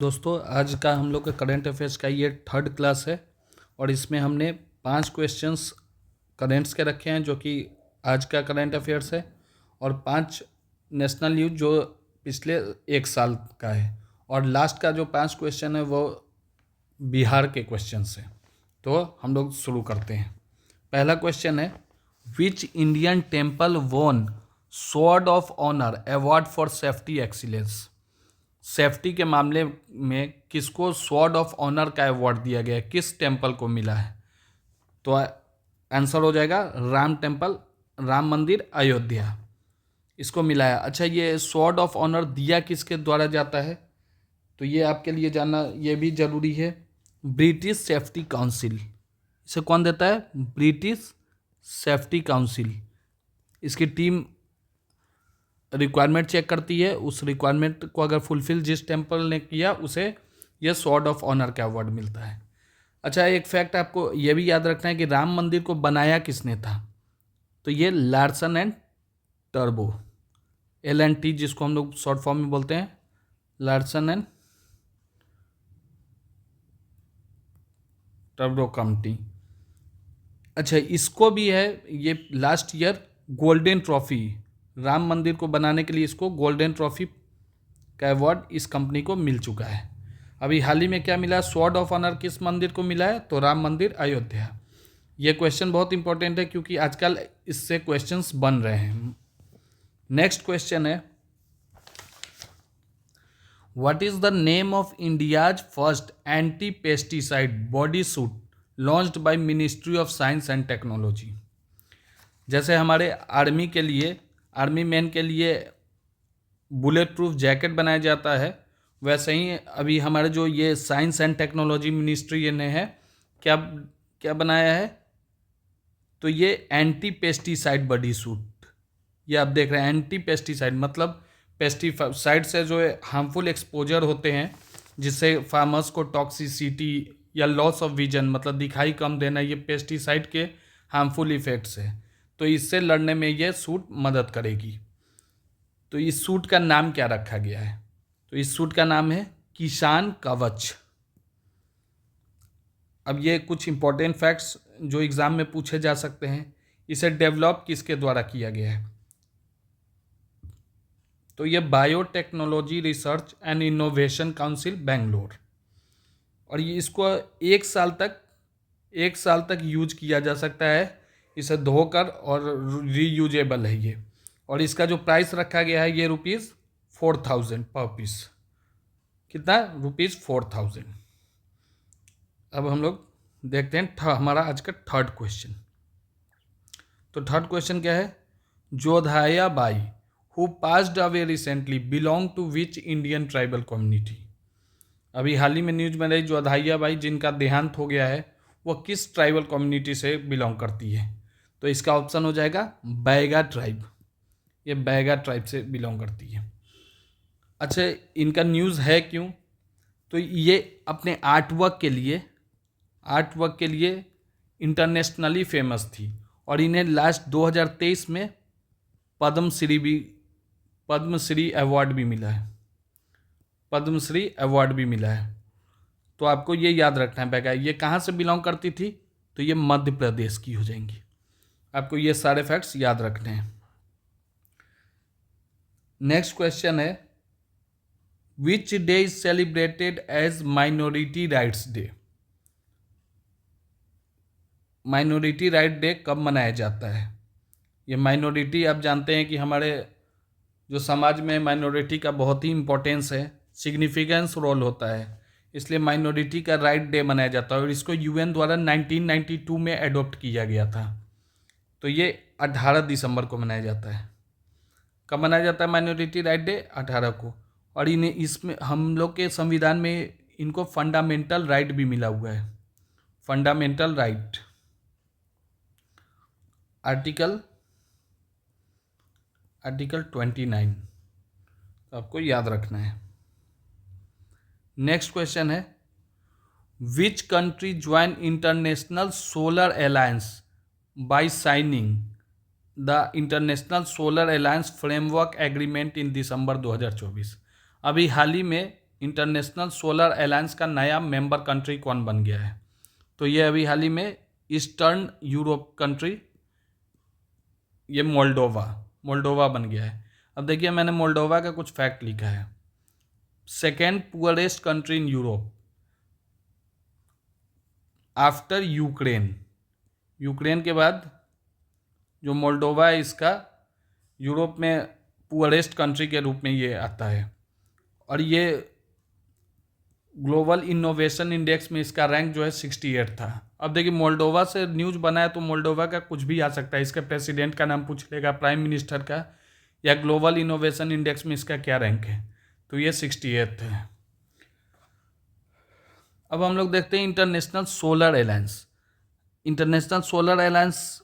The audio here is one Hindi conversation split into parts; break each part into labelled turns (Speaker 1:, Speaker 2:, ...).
Speaker 1: दोस्तों, आज का हम लोग का करंट अफेयर्स का ये थर्ड क्लास है और इसमें हमने 5 क्वेश्चंस करेंट्स के रखे हैं जो कि आज का करंट अफेयर्स है और 5 नेशनल न्यूज जो पिछले 1 साल का है और लास्ट का जो 5 क्वेश्चन है वो बिहार के क्वेश्चंस हैं। तो हम लोग शुरू करते हैं। पहला क्वेश्चन है, which Indian temple won sword of honour award for safety excellence. Safety के मामले में किसको स्वॉर्ड ऑफ ऑनर का अवार्ड दिया गया है, किस टेम्पल को मिला है? तो आंसर हो जाएगा राम टेम्पल, राम मंदिर अयोध्या, इसको मिला है। अच्छा, ये स्वॉर्ड ऑफ ऑनर दिया किसके द्वारा जाता है? तो ये आपके लिए जानना ये भी जरूरी है। ब्रिटिश सेफ्टी काउंसिल, इसे कौन देता है? British safety council. इसकी टीम रिक्वायरमेंट चेक करती है, उस रिक्वायरमेंट को अगर फुलफिल जिस टेम्पल ने किया उसे यह स्वॉर्ड ऑफ ऑनर का अवार्ड मिलता है। अच्छा, एक फैक्ट आपको यह भी याद रखना है कि राम मंदिर को बनाया किसने था? तो ये लार्सन एंड टर्बो, LNT जिसको हम लोग शॉर्ट फॉर्म में बोलते हैं, लार्सन एंड टर्बो कंपनी। अच्छा, इसको भी है ये last year golden trophy, Ram मंदिर को बनाने के लिए इसको गोल्डन ट्रॉफी का अवार्ड इस कंपनी को मिल चुका है। अभी हाल ही में क्या मिला? स्वॉर्ड ऑफ ऑनर किस मंदिर को मिला है? तो राम मंदिर अयोध्या। ये क्वेश्चन बहुत इंपॉर्टेंट है क्योंकि आजकल इससे क्वेश्चंस बन रहे हैं। नेक्स्ट क्वेश्चन है, what is the name of India's first anti pesticide body suit launched by ministry of science and technology. जैसे हमारे आर्मी के लिए, आर्मी मैन के लिए बुलेट प्रूफ जैकेट बनाया जाता है, वैसे ही अभी हमारे जो ये साइंस एंड टेक्नोलॉजी मिनिस्ट्री ने है, क्या क्या बनाया है? तो ये एंटी पेस्टिसाइड बॉडी सूट। ये आप देख रहे हैं, एंटी पेस्टिसाइड मतलब पेस्टिसाइड से जो हार्मफुल एक्सपोजर होते हैं जिससे फार्मर्स को टॉक्सिसिटी या लॉस ऑफ विजन मतलब दिखाई कम देना, ये पेस्टिसाइड के हार्मफुल इफेक्ट्स है। तो इससे लड़ने में ये सूट मदद करेगी। तो इस सूट का नाम क्या रखा गया है? तो इस सूट का नाम है किसान कवच। अब ये कुछ इंपॉर्टेंट फैक्ट्स जो एग्जाम में पूछे जा सकते हैं। इसे डेवलप किसके द्वारा किया गया है? तो ये biotechnology research and innovation council Bangalore. और ये इसको एक साल तक यूज किया जा सकता है, इसे धोकर, और रीयूजेबल है ये। और इसका जो प्राइस रखा गया है ये ₹4000 पर पीस। कितना? ₹4000। अब हम लोग देखते हैं हमारा आज का थर्ड क्वेश्चन। तो थर्ड क्वेश्चन क्या है? Jodhaiya Bai who passed away recently belong to which Indian tribal community. अभी हाल ही में न्यूज में रही जोधाया बाई जिनका देहांत हो गया है, वो किस ट्राइबल कम्युनिटी से बिलोंग करती है? तो इसका ऑप्शन हो जाएगा बैगा ट्राइब। ये बैगा ट्राइब से बिलोंग करती है। अच्छा, इनका न्यूज़ है क्यों? तो ये अपने आर्टवर्क के लिए इंटरनेशनली फेमस थी और इन्हें लास्ट 2023 में पद्मश्री अवार्ड भी मिला है। पद्मश्री अवार्ड भी मिला है। तो आपको ये याद रखना है बैगा ये कहाँ से बिलोंग करती थी? तो ये मध्य प्रदेश की हो जाएंगी। आपको ये सारे फैक्ट्स याद रखने हैं। नेक्स्ट क्वेश्चन है, which day is celebrated as minority rights day. Minority right day कब मनाया जाता है? ये माइनॉरिटी, आप जानते हैं कि हमारे जो समाज में माइनॉरिटी का बहुत ही इम्पोर्टेंस है, सिग्निफिकेंस रोल होता है, इसलिए माइनॉरिटी का राइट डे मनाया जाता है और इसको UN द्वारा 1992 में एडॉप्ट किया गया था। तो ये 18 दिसंबर को मनाया जाता है। कब मनाया जाता है माइनॉरिटी राइट डे? 18 को। और इन्हें इसमें हम लोग के संविधान में इनको फंडामेंटल राइट भी मिला हुआ है। फंडामेंटल राइट आर्टिकल 29, तो आपको याद रखना है। नेक्स्ट क्वेश्चन है, which country join International Solar Alliance by signing the International Solar Alliance framework agreement in December 2024। अभी हाल ही में इंटरनेशनल सोलर अलायंस का नया मेंबर कंट्री कौन बन गया है? तो ये अभी हाल ही में ईस्टर्न यूरोप कंट्री, ये मोल्डोवा बन गया है। अब देखिए मैंने मोल्डोवा का कुछ फैक्ट लिखा है। Second poorest country in Europe after Ukraine. Ukraine के बाद जो मोल्डोवा है, इसका यूरोप में पुअरेस्ट कंट्री के रूप में ये आता है। और ये ग्लोबल इनोवेशन इंडेक्स में इसका रैंक जो है 68 था। अब देखिए मोल्डोवा से न्यूज़ बना है तो मोल्डोवा का कुछ भी आ सकता है, इसका प्रेसिडेंट का नाम पूछ लेगा, प्राइम मिनिस्टर का, या ग्लोबल इनोवेशन इंडेक्स में इसका क्या रैंक है, तो ये 68 है। अब हम लोग देखते हैं international Solar alliance. International Solar alliance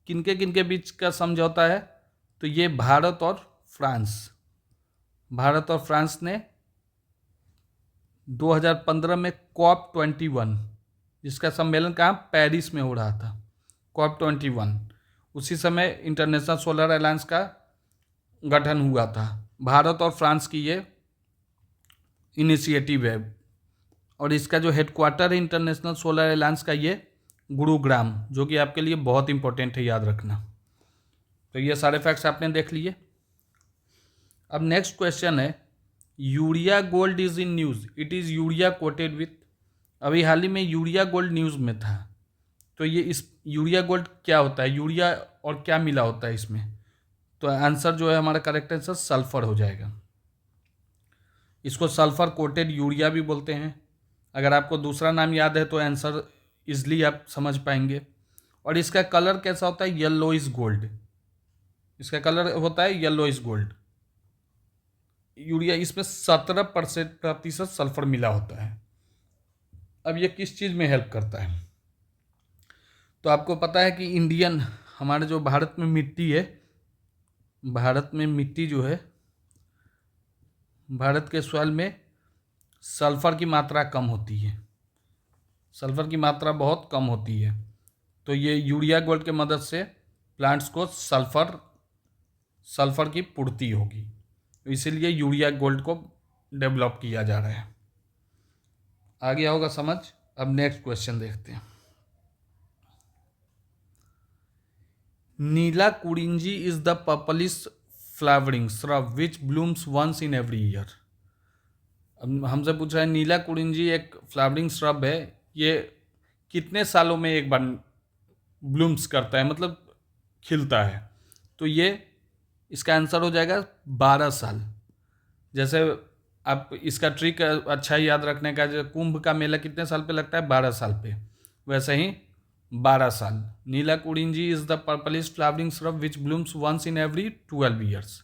Speaker 1: किनके किनके बीच का समझौता है? तो ये भारत और फ्रांस ने 2015 में COP21, जिसका सम्मेलन कहाँ, पेरिस में हो रहा था, COP21, उसी समय इंटरनेशनल सोलर अलायंस का गठन हुआ था। भारत और फ्रांस की ये इनिशिएटिव है और इसका जो हेडक्वार्टर है इंटरनेशनल सोलर अलायंस का, ये गुरुग्राम, जो कि आपके लिए बहुत इंपॉर्टेंट है, याद रखना। तो ये सारे फैक्ट्स आपने देख लिए। अब नेक्स्ट क्वेश्चन है, urea gold is in news, it is urea coated with. अभी हाल ही में यूरिया गोल्ड न्यूज़ में था, तो ये इस यूरिया गोल्ड क्या होता है, यूरिया और क्या मिला होता है इसमें? तो आंसर जो है हमारा करेक्ट आंसर सल्फर हो जाएगा। इसको सल्फर कोटेड यूरिया भी बोलते हैं। अगर आपको दूसरा नाम याद है तो आंसर इजली आप समझ पाएंगे। और इसका कलर कैसा होता है? Yellowish gold. इसका कलर होता है येलोइश गोल्ड। यूरिया, इसमें 17% सल्फर मिला होता है। अब ये किस चीज़ में हेल्प करता है? तो आपको पता है कि हमारे जो भारत में मिट्टी है, भारत में मिट्टी जो है, भारत के सॉइल में सल्फ़र की मात्रा कम होती है, सल्फ़र की मात्रा बहुत कम होती है। तो ये यूरिया गोल्ड के मदद से प्लांट्स को सल्फ़र की पूर्ति होगी, तो इसीलिए यूरिया गोल्ड को डेवलप किया जा रहा है। आ गया होगा समझ। अब नेक्स्ट क्वेश्चन देखते हैं। Neela Kurinji is the purplish flowering shrub which blooms once in every year. अब हमसे पूछ रहा है नीला कुरिंजी एक फ्लावरिंग श्रब है, ये कितने सालों में एक बार ब्लूम्स करता है, मतलब खिलता है? तो ये इसका आंसर हो जाएगा 12 साल। जैसे आप इसका ट्रिक अच्छा याद रखने का, जो कुंभ का मेला कितने साल पे लगता है? 12 साल पे। वैसे ही 12 साल। Neela Kurinji is the purplish flowering shrub which blooms once in every 12 years.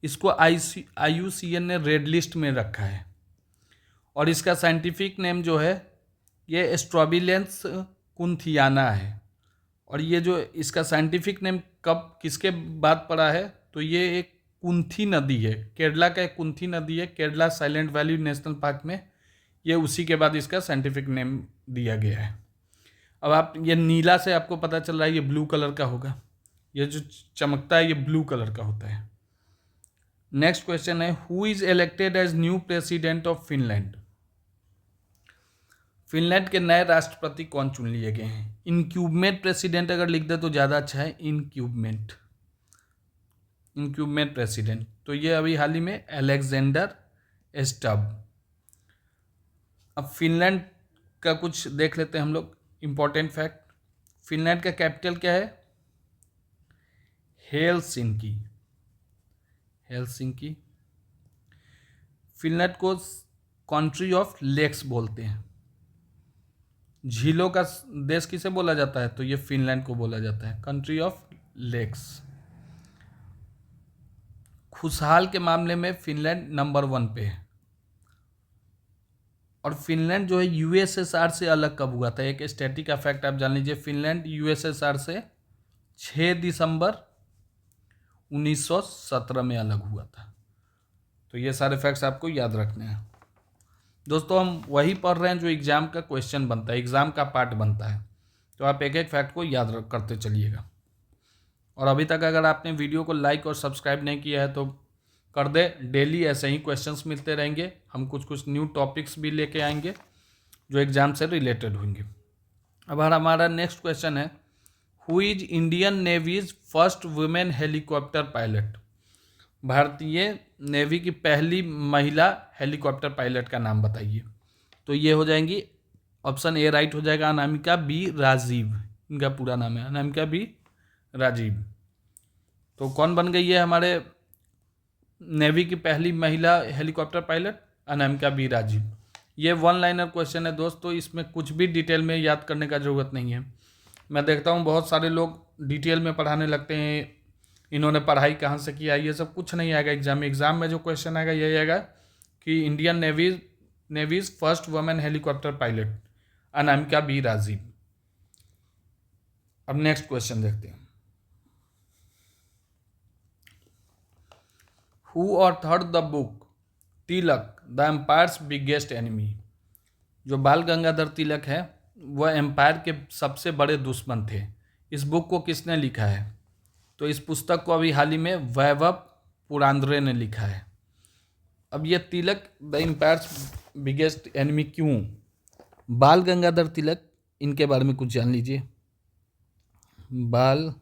Speaker 1: इसको IUCN ने रेड लिस्ट में रखा है और इसका साइंटिफिक नेम जो है ये स्ट्रॉबिलेंस कुंथियाना है। और ये जो इसका साइंटिफिक नेम कब किसके बाद पड़ा है? तो ये एक कुंथी नदी है, केरला का एक कुंथी नदी है, Kerala silent valley national park में, ये उसी के बाद इसका साइंटिफिक नेम दिया गया है। अब आप ये नीला से आपको पता चल रहा है ये ब्लू कलर का होगा, ये जो चमकता है ये ब्लू कलर का होता है। नेक्स्ट क्वेश्चन है, who is elected as new president of Finland. Finland के नए राष्ट्रपति कौन चुन लिए गए हैं? इनक्यूबमेंट प्रेसिडेंट अगर लिख दे तो ज़्यादा अच्छा है, इनक्यूबमेंट प्रेसिडेंट। तो ये अभी हाल ही में अलेक्जेंडर स्टब। अब फिनलैंड का कुछ देख लेते हैं हम लोग इम्पोर्टेंट फैक्ट। फिनलैंड का कैपिटल क्या है? हेलसिंकी। फिनलैंड को कंट्री ऑफ लेक्स बोलते हैं। झीलों का देश किसे बोला जाता है? तो ये फिनलैंड को बोला जाता है, कंट्री ऑफ लेक्स। खुशहाल के मामले में फिनलैंड नंबर 1 पे है। और फिनलैंड जो है USSR से अलग कब हुआ था? एक स्टैटिक फैक्ट आप जान लीजिए, फिनलैंड USSR से 6 दिसंबर 1917 में अलग हुआ था। तो ये सारे फैक्ट्स आपको याद रखने हैं। दोस्तों हम वही पढ़ रहे हैं जो एग्ज़ाम का क्वेश्चन बनता है, एग्ज़ाम का पार्ट बनता है, तो आप एक एक फैक्ट को याद करते चलिएगा। और अभी तक अगर आपने वीडियो को लाइक और सब्सक्राइब नहीं किया है तो कर दे। डेली ऐसे ही क्वेश्चंस मिलते रहेंगे, हम कुछ कुछ न्यू टॉपिक्स भी लेके आएंगे जो एग्ज़ाम से रिलेटेड होंगे। अब हमारा नेक्स्ट क्वेश्चन है, who is Indian navy's first women helicopter pilot. भारतीय नेवी की पहली महिला हेलीकॉप्टर पायलट का नाम बताइए। तो ये हो जाएंगी, ऑप्शन ए राइट हो जाएगा, अनामिका बी राजीव, इनका पूरा नाम है अनामिका बी राजीव। तो कौन बन गई है हमारे नेवी की पहली महिला helicopter pilot? Anamika B Rajeev. ये वन लाइनर क्वेश्चन है दोस्तों, इसमें कुछ भी डिटेल में याद करने का ज़रूरत नहीं है। मैं देखता हूँ बहुत सारे लोग डिटेल में पढ़ाने लगते हैं, इन्होंने पढ़ाई कहाँ से किया, ये सब कुछ नहीं आएगा एग्जाम में। एग्जाम में जो क्वेश्चन आएगा यही आएगा कि Indian navy's first women helicopter pilot Anamika B Rajeev. अब नेक्स्ट क्वेश्चन देखते हैं, who authored the book Tilak the empire's biggest enemy. जो बाल गंगाधर तिलक है वह एम्पायर के सबसे बड़े दुश्मन थे। इस बुक को किसने लिखा है? तो इस पुस्तक को अभी हाल ही में वैभव पुरांद्रे ने लिखा है। अब ये तिलक द एम्पायर्स बिगेस्ट एनिमी क्यों? बाल गंगाधर तिलक, इनके बारे में कुछ जान लीजिए। बाल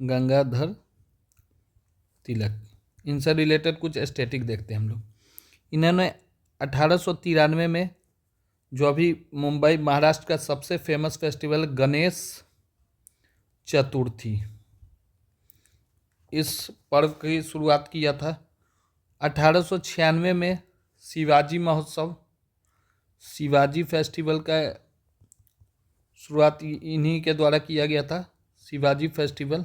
Speaker 1: गंगाधर तिलक, इनसे रिलेटेड कुछ स्टैटिक देखते हैं हम लोग। इन्होंने 1893 में जो अभी मुंबई महाराष्ट्र का सबसे फेमस फेस्टिवल गणेश चतुर्थी, इस पर्व की शुरुआत किया था। 1896 में शिवाजी महोत्सव, शिवाजी फेस्टिवल का शुरुआत इन्हीं के द्वारा किया गया था, शिवाजी फेस्टिवल।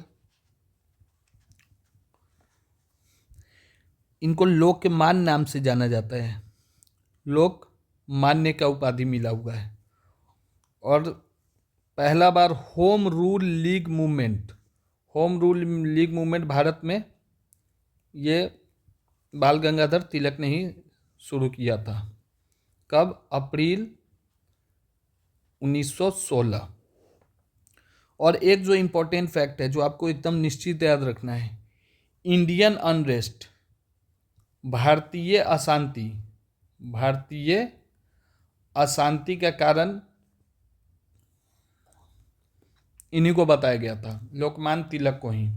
Speaker 1: इनको लोकमान नाम से जाना जाता है, लोकमान्य का उपाधि मिला हुआ है। और पहला बार Home Rule League movement Bharat में ये बाल गंगाधर तिलक ने ही शुरू किया था। कब? अप्रैल 1916। और एक जो इम्पोर्टेंट फैक्ट है जो आपको एकदम निश्चित याद रखना है, इंडियन अनरेस्ट, भारतीय अशांति का कारण इन्हीं को बताया गया था, लोकमान तिलक को ही।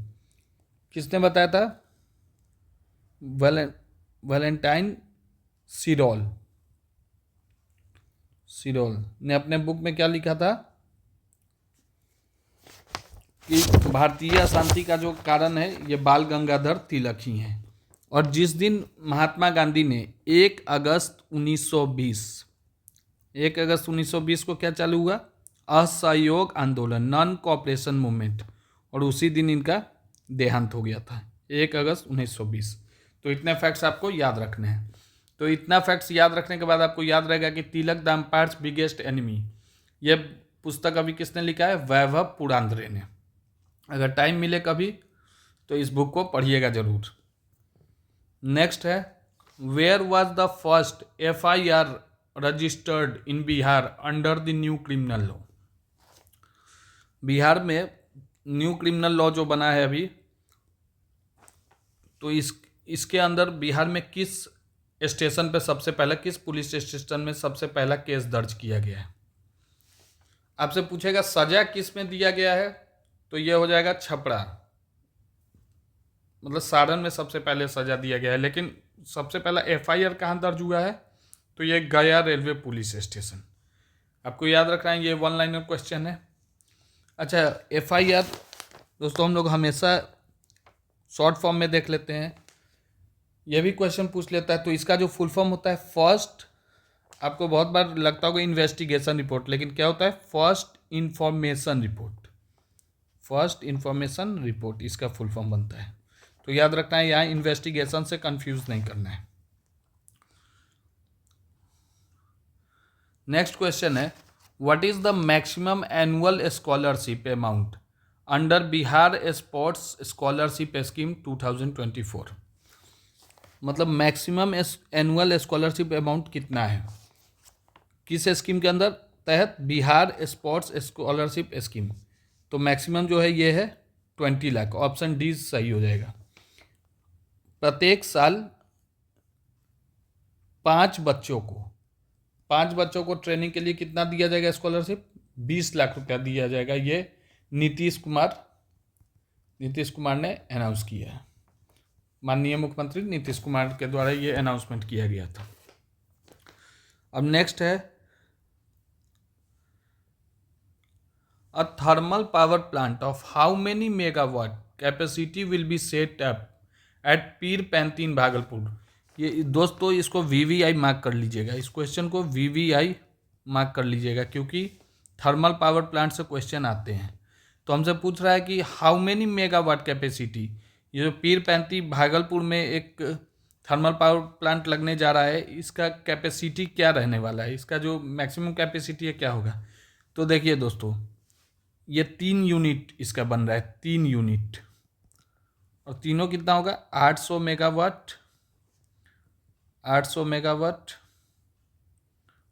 Speaker 1: किसने बताया था? वैलेंटाइन सिरोल ने अपने बुक में क्या लिखा था कि भारतीय अशांति का जो कारण है ये बाल गंगाधर तिलक ही हैं। और जिस दिन महात्मा गांधी ने 1 अगस्त 1920 को क्या चालू हुआ? असहयोग आंदोलन, नॉन कोऑपरेशन मूवमेंट, और उसी दिन इनका देहांत हो गया था, 1 अगस्त 1920। तो इतने फैक्ट्स आपको याद रखने हैं। तो इतना फैक्ट्स याद रखने के बाद आपको याद रहेगा कि तिलक द एम्पायर्स बिगेस्ट एनिमी, यह पुस्तक अभी किसने लिखा है? वैभव पुरांद्रे ने। अगर टाइम मिले कभी तो इस बुक को पढ़िएगा जरूर। नेक्स्ट है, where was the first FIR registered in Bihar under the new criminal law. Bihar में न्यू क्रिमिनल लॉ जो बना है अभी, तो इसके अंदर बिहार में किस स्टेशन पे सबसे पहला, किस पुलिस स्टेशन में सबसे पहला केस दर्ज किया गया है? आपसे पूछेगा सजा किस में दिया गया है, तो यह हो जाएगा छपरा, मतलब सारण में सबसे पहले सजा दिया गया है। लेकिन सबसे पहला FIR कहाँ दर्ज हुआ है? तो ये गया रेलवे पुलिस स्टेशन। आपको याद रखना है, ये वन लाइनर क्वेश्चन है। अच्छा, FIR दोस्तों हम लोग हमेशा शॉर्ट फॉर्म में देख लेते हैं, ये भी क्वेश्चन पूछ लेता है। तो इसका जो फुल फॉर्म होता है फर्स्ट, आपको बहुत बार लगता होगा इन्वेस्टिगेशन रिपोर्ट, लेकिन क्या होता है? फर्स्ट इंफॉर्मेशन रिपोर्ट इसका फुल फॉर्म बनता है। तो याद रखना है, यहाँ इन्वेस्टिगेशन से कंफ्यूज नहीं करना है। नेक्स्ट क्वेश्चन है, what is the maximum annual scholarship amount under Bihar sports scholarship scheme 2024। मतलब मैक्सिमम एनुअल स्कॉलरशिप अमाउंट कितना है, किस स्कीम के अंदर तहत? Bihar sports scholarship scheme. तो मैक्सिमम जो है ये है 20 लाख, ऑप्शन डी सही हो जाएगा। प्रत्येक साल 5 बच्चों को ट्रेनिंग के लिए कितना दिया जाएगा स्कॉलरशिप? 20 लाख रुपया दिया जाएगा। ये नीतीश कुमार ने अनाउंस किया है। माननीय मुख्यमंत्री नीतीश कुमार के द्वारा ये अनाउंसमेंट किया गया था। अब नेक्स्ट है, a thermal power plant of how many megawatt capacity will be set up at पीर पैंती इन भागलपुर। ये दोस्तों इसको VVI मार्क कर लीजिएगा, इस क्वेश्चन को VVI मार्क कर लीजिएगा, क्योंकि थर्मल पावर प्लांट से क्वेश्चन आते हैं। तो हमसे पूछ रहा है कि हाउ मेनी मेगावाट कैपेसिटी, ये जो पीर पैंती भागलपुर में एक थर्मल पावर प्लांट लगने जा रहा है, इसका कैपेसिटी क्या रहने वाला है, इसका जो मैक्सिमम कैपेसिटी है क्या होगा। तो देखिए दोस्तों, ये 3 यूनिट इसका बन रहा है, 3 यूनिट, और तीनों कितना होगा? 800 मेगावाट, 800 मेगावाट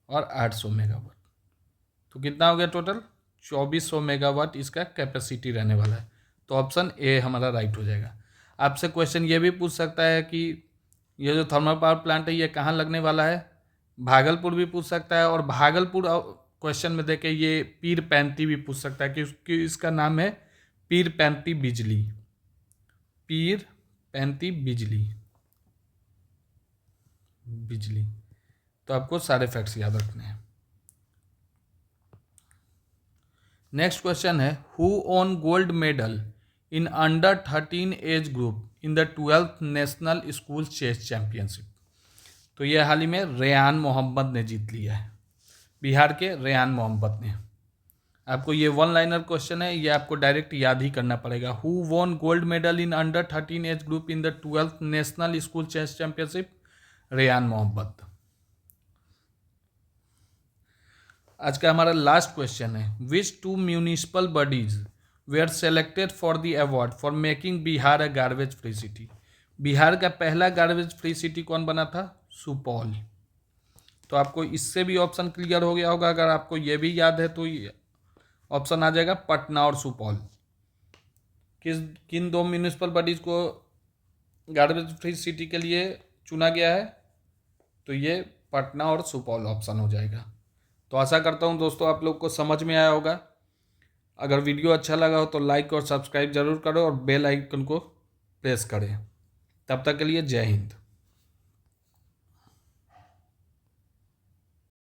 Speaker 1: और 800 मेगावाट। तो कितना हो गया टोटल? 2400 मेगावाट इसका कैपेसिटी रहने वाला है। तो ऑप्शन ए हमारा राइट हो जाएगा। आपसे क्वेश्चन ये भी पूछ सकता है कि ये जो थर्मल पावर प्लांट है ये कहाँ लगने वाला है? भागलपुर भी पूछ सकता है, और भागलपुर क्वेश्चन में देखे ये पीर पैंती भी पूछ सकता है कि इसका नाम है पीर पैंती बिजली, पीर पैंती बिजली। तो आपको सारे फैक्ट्स याद रखने हैं। नेक्स्ट क्वेश्चन है, who won gold medal in under 13 age group in the 12th national school chess championship. तो ये हाल ही में रेयान मोहम्मद ने जीत लिया है, बिहार के रेयान मोहम्मद ने। आपको ये 1 लाइनर क्वेश्चन है, ये आपको डायरेक्ट याद ही करना पड़ेगा। Who won gold medal in under 13 age group in the 12th national school chess championship? Rayan Mohammad. आज का हमारा लास्ट क्वेश्चन है, which 2 municipal bodies were selected for the award for making Bihar a garbage free city. Bihar का पहला गार्बेज फ्री सिटी कौन बना था? सुपौल। तो आपको इससे भी ऑप्शन क्लियर हो गया होगा। अगर आपको ये भी याद है तो ऑप्शन आ जाएगा पटना और सुपौल। किन 2 म्यूनिसिपल बॉडीज को गार्बेज फ्री सिटी के लिए चुना गया है? तो ये पटना और सुपौल ऑप्शन हो जाएगा। तो आशा करता हूँ दोस्तों आप लोग को समझ में आया होगा। अगर वीडियो अच्छा लगा हो तो लाइक और सब्सक्राइब जरूर करो और बेल आइकन को प्रेस करें। तब तक के लिए जय हिंद।